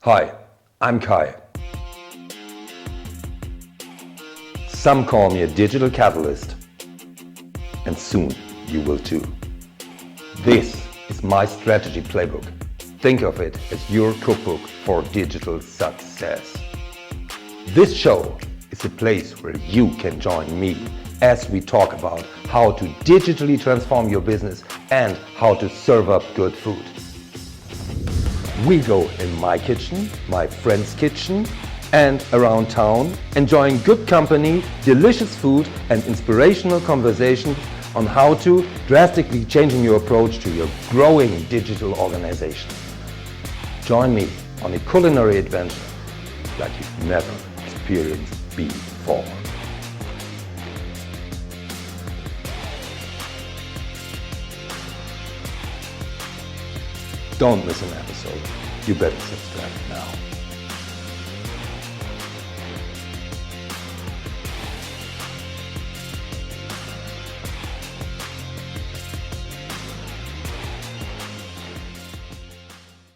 Hi, I'm Kai. Some call me a digital catalyst, and soon you will too. This is my strategy playbook. Think of it as your cookbook for digital success. This show is a place where you can join me as we talk about how to digitally transform your business and how to serve up good food. We go in my kitchen, my friend's kitchen, and around town, enjoying good company, delicious food, and inspirational conversation on how to drastically changing your approach to your growing digital organization. Join me on a culinary adventure like you've never experienced before. Don't miss an episode. You better subscribe now.